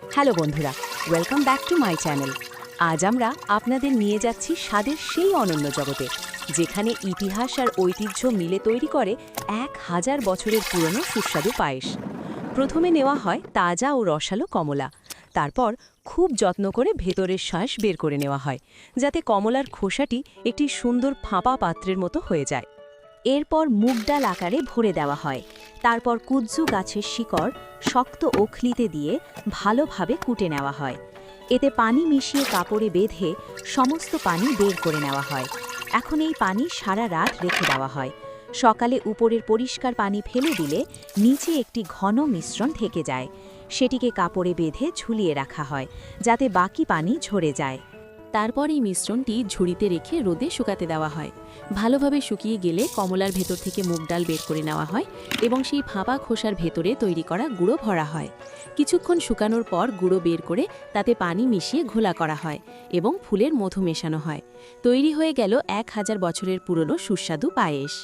Hello বন্ধুরা, welcome back to my channel. আজ আমরা আপনাদের নিয়ে যাচ্ছি স্বাদের সেই অনন্য জগতে, যেখানে ইতিহাস আর ঐতিহ্য মিলে তৈরি করে 1000 বছরের পুরনো সুস্বাদু পায়েস। প্রথমে নেওয়া হয় তাজা ও রসালো কমলা, তারপর খুব যত্ন করে ভেতরের শাঁস বের করে নেওয়া হয়, যাতে কমলার খোসাটি একটি সুন্দর ফাঁপা পাত্রের মতো হয়ে যায়। এরপর মুগ ডাল আকারে ভরে দেওয়া হয়। তারপর কুজ্জু গাছের শিকড় শক্ত ওখলিতে দিয়ে ভালোভাবে কুটে নেওয়া হয়। এতে পানি মিশিয়ে কাপড়ে বেঁধে সমস্ত পানি বের করে নেওয়া হয়। এখন এই পানি সারা রাত রেখে দেওয়া হয়। সকালে উপরের পরিষ্কার পানি ফেলে দিলে নিচে একটি ঘন মিশ্রণ থেকে যায়। সেটিকে কাপড়ে বেঁধে ঝুলিয়ে রাখা হয়, যাতে বাকি পানি ঝরে যায়। তারপর এই মিশ্রণটি ঝুড়িতে রেখে রোদে শুকাতে দেওয়া হয়। ভালোভাবে শুকিয়ে গেলে কমলার ভেতর থেকে মুগ ডাল বের করে নেওয়া হয় এবং সেই ফাঁপা খোসার ভেতরে তৈরি করা গুঁড়ো ভরা হয়। কিছুক্ষণ শুকানোর পর গুঁড়ো বের করে তাতে পানি মিশিয়ে ঘোলা করা হয় এবং ফুলের মধু মেশানো হয়। তৈরি হয়ে গেল 1000 বছরের পুরনো সুস্বাদু পায়েস।